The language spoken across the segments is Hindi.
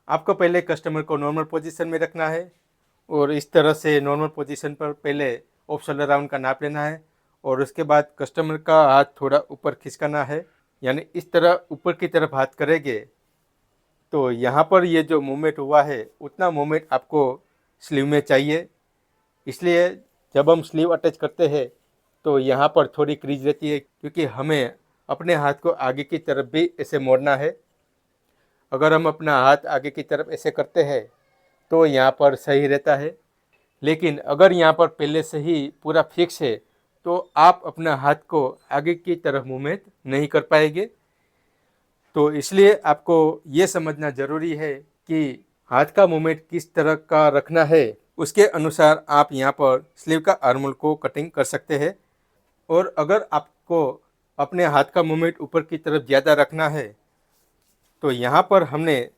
आपको पहले कस्टमर को नॉर्मल पोजीशन में रखना है और इस तरह से नॉर्मल पोजीशन पर पहले ऑफ शोल्डर राउंड का नाप लेना है और उसके बाद कस्टमर का हाथ थोड़ा ऊपर खिसकाना है, यानी इस तरह ऊपर की तरफ हाथ करेंगे तो यहाँ पर ये जो मूवमेंट हुआ है उतना मूवमेंट आपको स्लीव में चाहिए। इसलिए जब हम स्लीव अटैच करते हैं तो यहाँ पर थोड़ी क्रीज रहती है, क्योंकि हमें अपने हाथ को आगे की तरफ भी ऐसे मोड़ना है। अगर हम अपना हाथ आगे की तरफ ऐसे करते हैं तो यहाँ पर सही रहता है, लेकिन अगर यहाँ पर पहले से ही पूरा फिक्स है तो आप अपना हाथ को आगे की तरफ मूवमेंट नहीं कर पाएंगे। तो इसलिए आपको ये समझना ज़रूरी है कि हाथ का मूवमेंट किस तरह का रखना है, उसके अनुसार आप यहाँ पर स्लीव का आर्महोल को कटिंग कर सकते हैं। और अगर आपको अपने हाथ का मूवमेंट ऊपर की तरफ ज़्यादा रखना है तो यहाँ पर हमने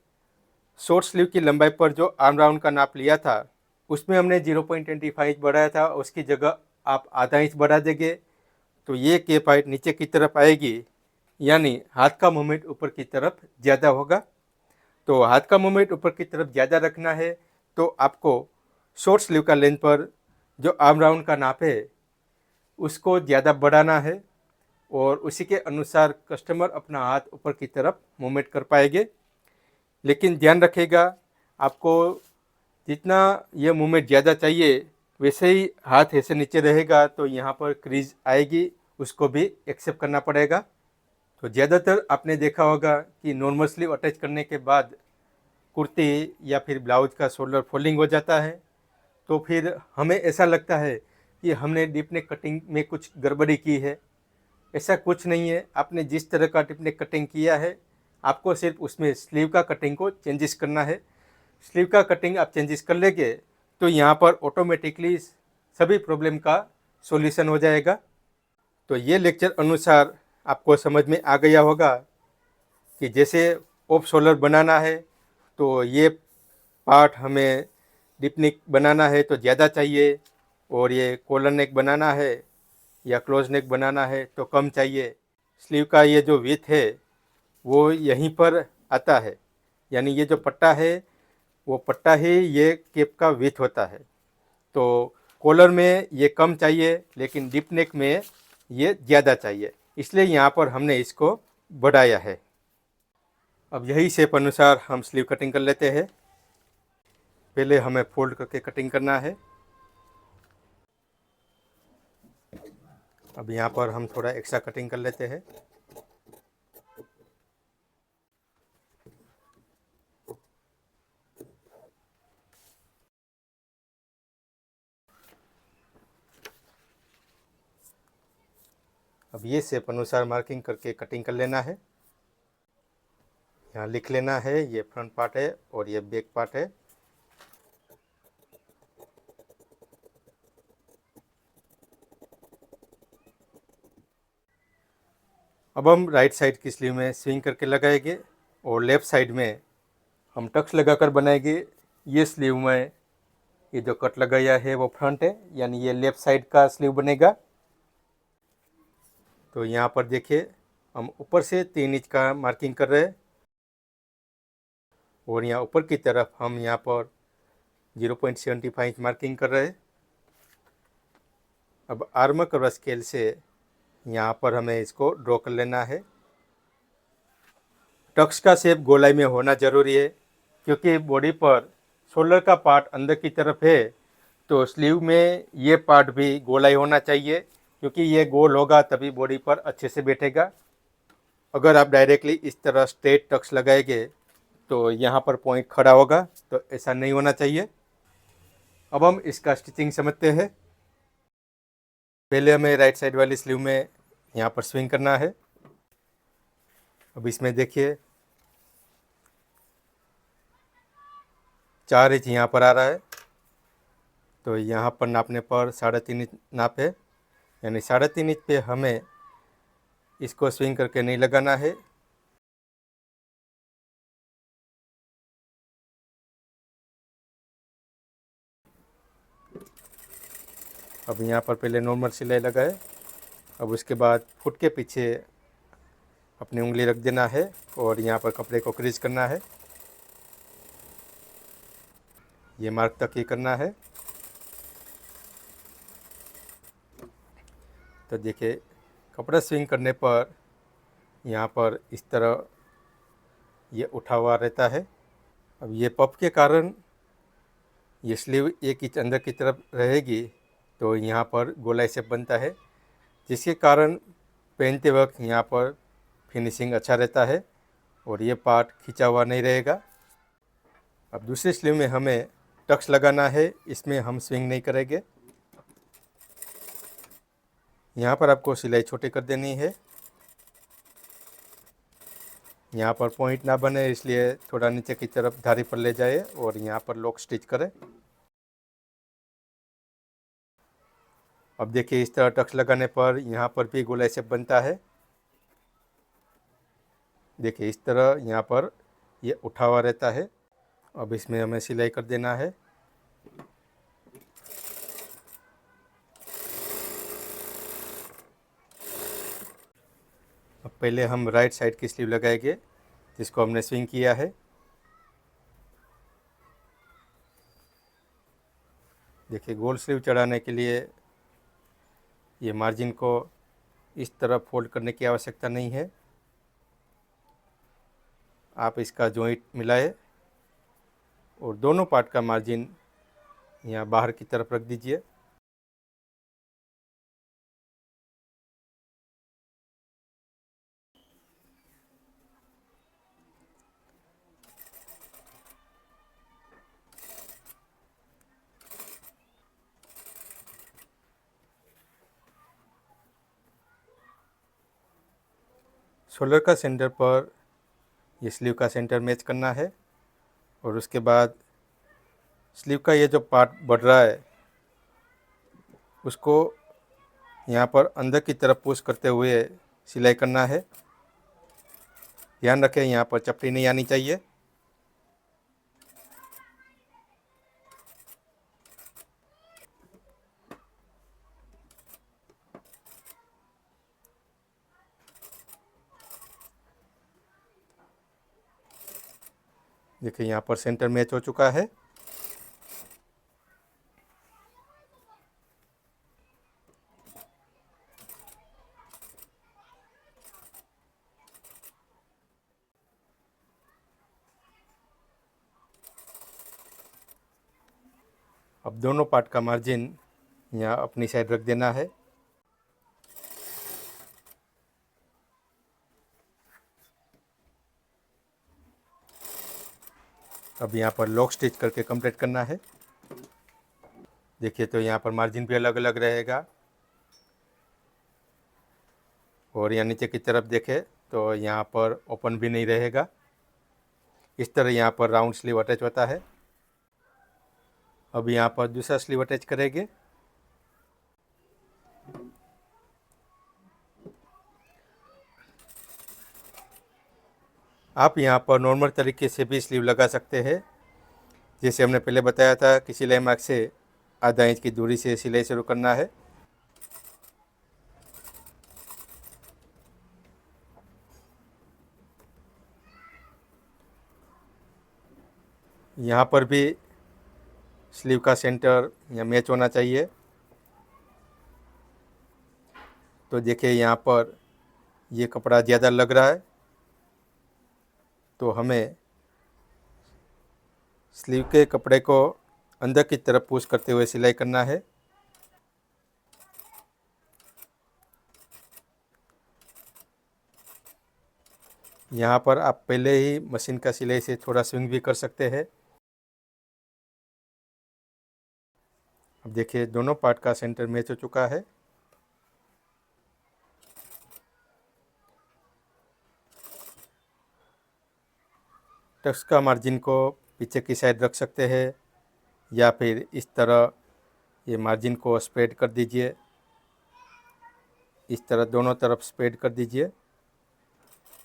शॉर्ट स्लीव की लंबाई पर जो आर्म राउंड का नाप लिया था उसमें हमने 0.25 इंच बढ़ाया था, उसकी जगह आप आधा इंच बढ़ा देंगे तो ये केप हाइट नीचे की तरफ आएगी, यानी हाथ का मूवमेंट ऊपर की तरफ ज़्यादा होगा। तो हाथ का मूवमेंट ऊपर की तरफ ज़्यादा रखना है तो आपको शॉर्ट स्लीव का लेंथ पर जो आर्म राउंड का नाप है उसको ज़्यादा बढ़ाना है और उसी के अनुसार कस्टमर अपना हाथ ऊपर की तरफ मूवमेंट कर पाएंगे। लेकिन ध्यान रखिएगा, आपको जितना ये मूवमेंट ज़्यादा चाहिए वैसे ही हाथ ऐसे नीचे रहेगा तो यहाँ पर क्रीज आएगी, उसको भी एक्सेप्ट करना पड़ेगा। तो ज़्यादातर आपने देखा होगा कि नॉर्मल स्लीव अटैच करने के बाद कुर्ती या फिर ब्लाउज का शोल्डर फोल्डिंग हो जाता है, तो फिर हमें ऐसा लगता है कि हमने डीप नेक कटिंग में कुछ गड़बड़ी की है। ऐसा कुछ नहीं है, आपने जिस तरह का डीप नेक कटिंग किया है आपको सिर्फ उसमें स्लीव का कटिंग को चेंजेस करना है। स्लीव का कटिंग आप चेंजेस कर लेंगे तो यहाँ पर ऑटोमेटिकली सभी प्रॉब्लम का सॉल्यूशन हो जाएगा। तो ये लेक्चर अनुसार आपको समझ में आ गया होगा कि जैसे ऑफ शोल्डर बनाना है तो ये पार्ट हमें डीप नेक बनाना है तो ज़्यादा चाहिए, और ये कॉलर नेक बनाना है या क्लोज नेक बनाना है तो कम चाहिए। स्लीव का ये जो विड्थ है वो यहीं पर आता है, यानी ये जो पट्टा है वो पट्टा ही ये केप का विड्थ होता है। तो कॉलर में ये कम चाहिए लेकिन डीप नेक में ये ज़्यादा चाहिए, इसलिए यहाँ पर हमने इसको बढ़ाया है। अब यही शेप अनुसार हम स्लीव कटिंग कर लेते हैं। पहले हमें फोल्ड करके कटिंग करना है। अब यहाँ पर हम थोड़ा एक्स्ट्रा कटिंग कर लेते हैं। अब ये शेप अनुसार मार्किंग करके कटिंग कर लेना है। यहाँ लिख लेना है ये फ्रंट पार्ट है और ये बैक पार्ट है। अब हम राइट साइड की स्लीव में स्विंग करके लगाएंगे और लेफ़्ट साइड में हम टक्स लगाकर बनाएंगे। ये स्लीव में ये जो कट लगाया है वो फ्रंट है, यानी ये लेफ़्ट साइड का स्लीव बनेगा। तो यहाँ पर देखिए हम ऊपर से 3 इंच का मार्किंग कर रहे हैं और यहाँ ऊपर की तरफ हम यहाँ पर 0.75 इंच मार्किंग कर रहे हैं। अब आर्म कर्व स्केल से यहाँ पर हमें इसको ड्रॉ कर लेना है। टक्स का शेप गोलाई में होना ज़रूरी है, क्योंकि बॉडी पर शोल्डर का पार्ट अंदर की तरफ है तो स्लीव में ये पार्ट भी गोलाई होना चाहिए, क्योंकि ये गोल होगा तभी बॉडी पर अच्छे से बैठेगा। अगर आप डायरेक्टली इस तरह स्ट्रेट टक्स लगाएंगे तो यहाँ पर पॉइंट खड़ा होगा, तो ऐसा नहीं होना चाहिए। अब हम इसका स्टिचिंग समझते हैं। पहले हमें राइट साइड वाली स्लीव में यहाँ पर स्विंग करना है। अब इसमें देखिए 4 इंच यहाँ पर आ रहा है, तो यहाँ पर नापने पर 3.5 इंच नाप है, यानी 3.5 इंच पे हमें इसको स्विंग करके नहीं लगाना है। अब यहाँ पर पहले नॉर्मल सिलाई लगाए, अब उसके बाद फुट के पीछे अपनी उंगली रख देना है और यहाँ पर कपड़े को क्रीज करना है। ये मार्क तक ही करना है। तो देखिए कपड़ा स्विंग करने पर यहाँ पर इस तरह ये उठा हुआ रहता है। अब ये पफ के कारण ये स्लीव एक इंच अंदर की तरफ रहेगी, तो यहाँ पर गोलाई शेप बनता है, जिसके कारण पहनते वक्त यहाँ पर फिनिशिंग अच्छा रहता है और ये पार्ट खींचा हुआ नहीं रहेगा। अब दूसरी स्लीव में हमें टक्स लगाना है, इसमें हम स्विंग नहीं करेंगे। यहाँ पर आपको सिलाई छोटी कर देनी है। यहाँ पर पॉइंट ना बने इसलिए थोड़ा नीचे की तरफ धारी पर ले जाए और यहाँ पर लॉक स्टिच करें। अब देखिए इस तरह टक्स लगाने पर यहाँ पर भी गोलाई शेप बनता है। देखिए इस तरह यहाँ पर ये उठा हुआ रहता है। अब इसमें हमें सिलाई कर देना है। अब पहले हम राइट साइड की स्लीव लगाएंगे जिसको हमने स्विंग किया है। देखिए गोल स्लीव चढ़ाने के लिए ये मार्जिन को इस तरह फोल्ड करने की आवश्यकता नहीं है। आप इसका जॉइंट मिलाए और दोनों पार्ट का मार्जिन यहाँ बाहर की तरफ रख दीजिए। शोल्डर का सेंटर पर ये स्लीव का सेंटर मैच करना है और उसके बाद स्लीव का ये जो पार्ट बढ़ रहा है उसको यहाँ पर अंदर की तरफ पुश करते हुए सिलाई करना है। ध्यान रखें यहाँ पर चपटी नहीं आनी चाहिए। देखिए यहाँ पर सेंटर मैच हो चुका है। अब दोनों पार्ट का मार्जिन यहाँ अपनी साइड रख देना है। अब यहाँ पर लॉक स्टिच करके कंप्लीट करना है। देखिए तो यहाँ पर मार्जिन भी अलग अलग रहेगा और यहाँ नीचे की तरफ देखें तो यहाँ पर ओपन भी नहीं रहेगा। इस तरह यहाँ पर राउंड स्लीव अटैच होता है। अब यहाँ पर दूसरा स्लीव अटैच करेंगे। आप यहाँ पर नॉर्मल तरीके से भी स्लीव लगा सकते हैं। जैसे हमने पहले बताया था कि सिलाई मार्क से आधा इंच की दूरी से सिलाई शुरू करना है। यहाँ पर भी स्लीव का सेंटर या मैच होना चाहिए। तो देखिए यहाँ पर ये कपड़ा ज़्यादा लग रहा है, तो हमें स्लीव के कपड़े को अंदर की तरफ पुश करते हुए सिलाई करना है। यहाँ पर आप पहले ही मशीन का सिलाई से थोड़ा स्विंग भी कर सकते हैं। अब देखिए दोनों पार्ट का सेंटर मैच हो चुका है। टक्स का मार्जिन को पीछे की साइड रख सकते हैं या फिर इस तरह ये मार्जिन को स्प्रेड कर दीजिए। इस तरह दोनों तरफ स्प्रेड कर दीजिए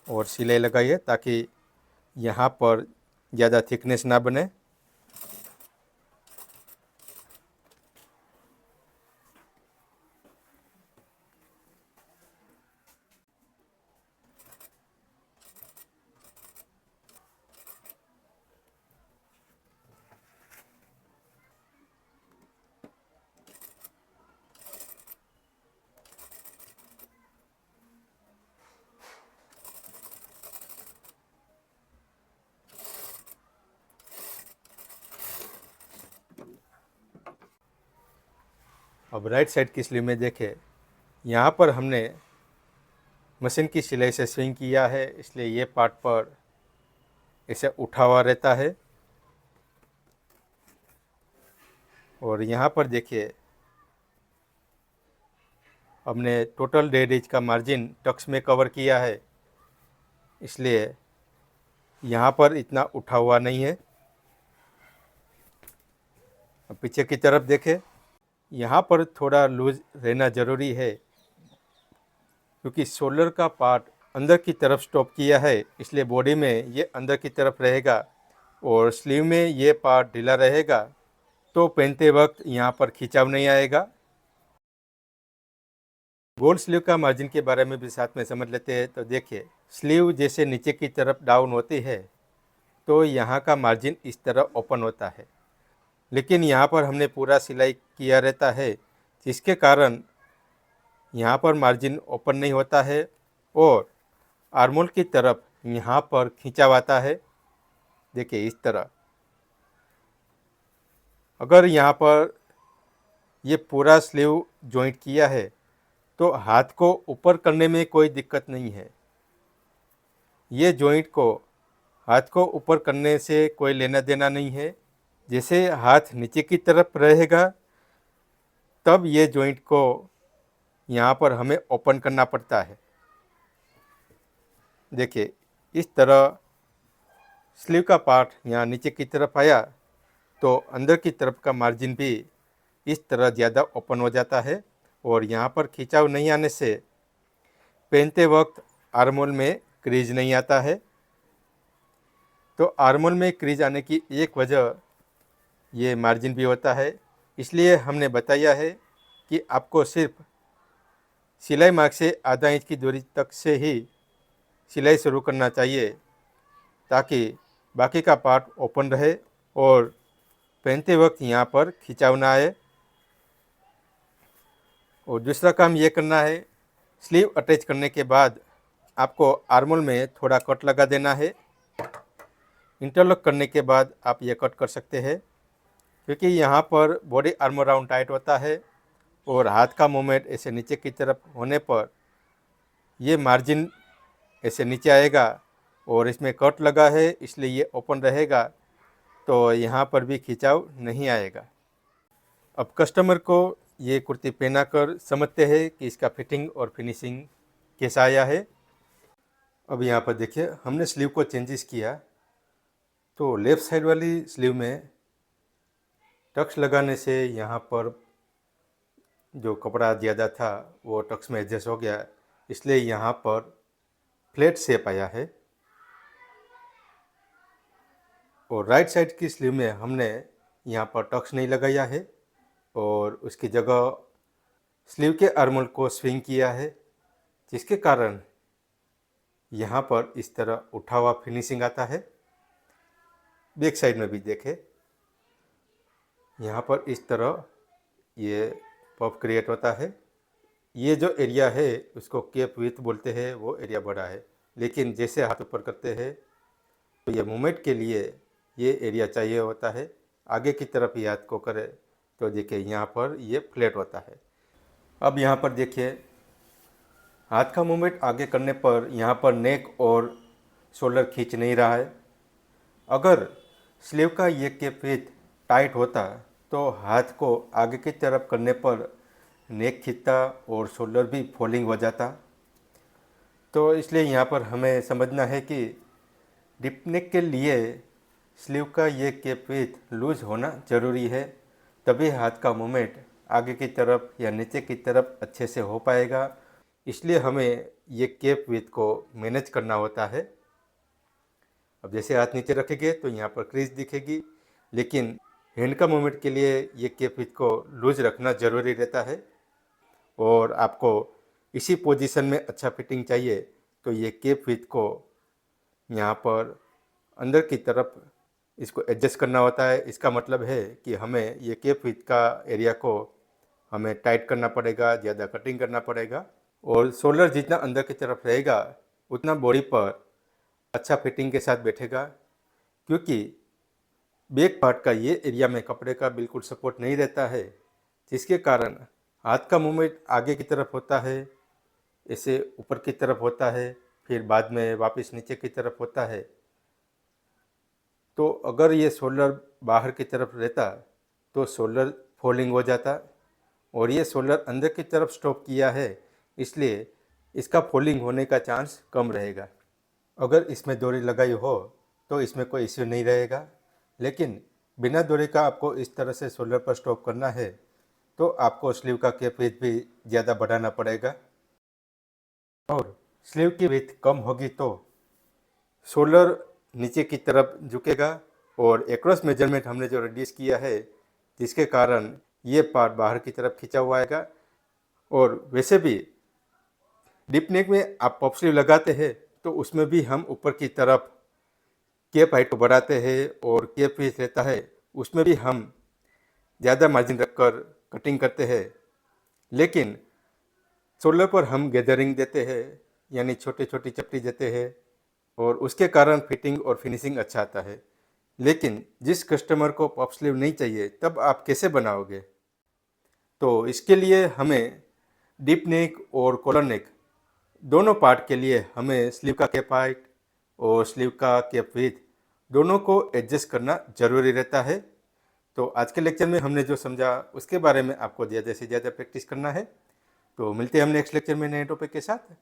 और सिलाई लगाइए ताकि यहाँ पर ज़्यादा थिकनेस ना बने। अब राइट साइड की स्लीव में देखें, यहाँ पर हमने मशीन की सिलाई से स्विंग किया है, इसलिए ये पार्ट पर ऐसे उठा हुआ रहता है। और यहाँ पर देखिए, हमने टोटल डेड एज का मार्जिन टक्स में कवर किया है, इसलिए यहाँ पर इतना उठा हुआ नहीं है। अब पीछे की तरफ देखें, यहाँ पर थोड़ा लूज रहना ज़रूरी है, क्योंकि शोल्डर का पार्ट अंदर की तरफ स्टॉप किया है, इसलिए बॉडी में ये अंदर की तरफ रहेगा और स्लीव में ये पार्ट ढीला रहेगा, तो पहनते वक्त यहाँ पर खिंचाव नहीं आएगा। गोल स्लीव का मार्जिन के बारे में भी साथ में समझ लेते हैं। तो देखिए, स्लीव जैसे नीचे की तरफ डाउन होती है तो यहाँ का मार्जिन इस तरह ओपन होता है, लेकिन यहाँ पर हमने पूरा सिलाई किया रहता है, जिसके कारण यहाँ पर मार्जिन ओपन नहीं होता है और आर्मोल की तरफ यहाँ पर खिंचाव आता है। देखिए इस तरह। अगर यहाँ पर ये पूरा स्लीव जॉइंट किया है तो हाथ को ऊपर करने में कोई दिक्कत नहीं है। ये जॉइंट को हाथ को ऊपर करने से कोई लेना देना नहीं है। जैसे हाथ नीचे की तरफ रहेगा तब ये जॉइंट को यहाँ पर हमें ओपन करना पड़ता है। देखिए इस तरह स्लीव का पार्ट यहाँ नीचे की तरफ आया तो अंदर की तरफ का मार्जिन भी इस तरह ज़्यादा ओपन हो जाता है और यहाँ पर खिंचाव नहीं आने से पहनते वक्त आर्मोल में क्रीज नहीं आता है। तो आर्मोल में क्रीज आने की एक वजह ये मार्जिन भी होता है, इसलिए हमने बताया है कि आपको सिर्फ सिलाई मार्क से आधा इंच की दूरी तक से ही सिलाई शुरू करना चाहिए, ताकि बाकी का पार्ट ओपन रहे और पहनते वक्त यहाँ पर खिंचाव ना आए। और दूसरा काम ये करना है, स्लीव अटैच करने के बाद आपको आर्मोल में थोड़ा कट लगा देना है। इंटरलॉक करने के बाद आप ये कट कर सकते हैं, क्योंकि यहाँ पर बॉडी आर्मर राउंड टाइट होता है और हाथ का मूवमेंट ऐसे नीचे की तरफ होने पर ये मार्जिन ऐसे नीचे आएगा और इसमें कट लगा है, इसलिए ये ओपन रहेगा, तो यहाँ पर भी खिंचाव नहीं आएगा। अब कस्टमर को ये कुर्ती पहना कर समझते हैं कि इसका फिटिंग और फिनिशिंग कैसा आया है। अब यहाँ पर देखिए, हमने स्लीव को चेंजेस किया, तो लेफ़्ट साइड वाली स्लीव में टक्स लगाने से यहाँ पर जो कपड़ा ज़्यादा था वो टक्स में एडजस्ट हो गया, इसलिए यहाँ पर फ्लैट शेप आया है। और राइट साइड की स्लीव में हमने यहाँ पर टक्स नहीं लगाया है और उसकी जगह स्लीव के आर्मोल को स्विंग किया है, जिसके कारण यहाँ पर इस तरह उठा हुआ फिनिशिंग आता है। बैक साइड में भी देखें, यहाँ पर इस तरह ये पफ क्रिएट होता है। ये जो एरिया है उसको केप विथ बोलते हैं, वो एरिया बड़ा है, लेकिन जैसे हाथ ऊपर करते हैं तो ये मूवमेंट के लिए ये एरिया चाहिए होता है। आगे की तरफ ही हाथ को करे तो देखिए यहाँ पर ये फ्लैट होता है। अब यहाँ पर देखिए, हाथ का मूवमेंट आगे करने पर यहाँ पर नेक और शोल्डर खींच नहीं रहा है। अगर स्लीव का ये केप विथ टाइट होता तो हाथ को आगे की तरफ करने पर नेक खींचता और शोल्डर भी फॉलिंग हो जाता। तो इसलिए यहाँ पर हमें समझना है कि डिप नेक के लिए स्लीव का ये केप विथ लूज होना ज़रूरी है, तभी हाथ का मूवमेंट आगे की तरफ या नीचे की तरफ अच्छे से हो पाएगा। इसलिए हमें ये केप विथ को मैनेज करना होता है। अब जैसे हाथ नीचे रखेंगे तो यहाँ पर क्रीज दिखेगी, लेकिन हैंड का मूवमेंट के लिए ये केप विथ को लूज रखना ज़रूरी रहता है। और आपको इसी पोजीशन में अच्छा फिटिंग चाहिए तो ये केप विथ को यहाँ पर अंदर की तरफ इसको एडजस्ट करना होता है। इसका मतलब है कि हमें ये केप विथ का एरिया को हमें टाइट करना पड़ेगा, ज़्यादा कटिंग करना पड़ेगा। और शोल्डर जितना अंदर की तरफ रहेगा उतना बॉडी पर अच्छा फिटिंग के साथ बैठेगा, क्योंकि बैक पार्ट का ये एरिया में कपड़े का बिल्कुल सपोर्ट नहीं रहता है, जिसके कारण हाथ का मूवमेंट आगे की तरफ होता है, ऐसे ऊपर की तरफ होता है, फिर बाद में वापस नीचे की तरफ होता है। तो अगर ये शोल्डर बाहर की तरफ रहता तो शोल्डर फोल्डिंग हो जाता, और ये शोल्डर अंदर की तरफ स्टॉप किया है, इसलिए इसका फोल्डिंग होने का चांस कम रहेगा। अगर इसमें डोरी लगाई हो तो इसमें कोई इश्यू नहीं रहेगा, लेकिन बिना डोरी का आपको इस तरह से शोल्डर पर स्टॉप करना है तो आपको स्लीव का कैप विड्थ भी ज़्यादा बढ़ाना पड़ेगा, और स्लीव की विड्थ कम होगी तो शोल्डर नीचे की तरफ झुकेगा, और एक्रॉस मेजरमेंट हमने जो रिड्यूस किया है जिसके कारण ये पार्ट बाहर की तरफ खींचा हुआ आएगा। और वैसे भी डीप नेक में आप पफ स्लीव लगाते हैं तो उसमें भी हम ऊपर की तरफ कैप हाइट को बढ़ाते हैं, और कैप विड्थ रहता है उसमें भी हम ज़्यादा मार्जिन रखकर कटिंग करते हैं। लेकिन शोल्डर पर हम गैदरिंग देते हैं, यानी छोटी छोटी चपटी देते हैं, और उसके कारण फिटिंग और फिनिशिंग अच्छा आता है। लेकिन जिस कस्टमर को पफ स्लीव नहीं चाहिए तब आप कैसे बनाओगे? तो इसके लिए हमें डीप नेक और कॉलर नेक दोनों पार्ट के लिए हमें स्लीव का कैप हाइट और स्लीव का कैप विड्थ दोनों को एडजस्ट करना ज़रूरी रहता है। तो आज के लेक्चर में हमने जो समझा उसके बारे में आपको ज़्यादा से ज़्यादा प्रैक्टिस करना है। तो मिलते हैं हम नेक्स्ट लेक्चर में नए टॉपिक के साथ।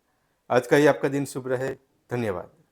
आज का ही आपका दिन शुभ रहे। धन्यवाद।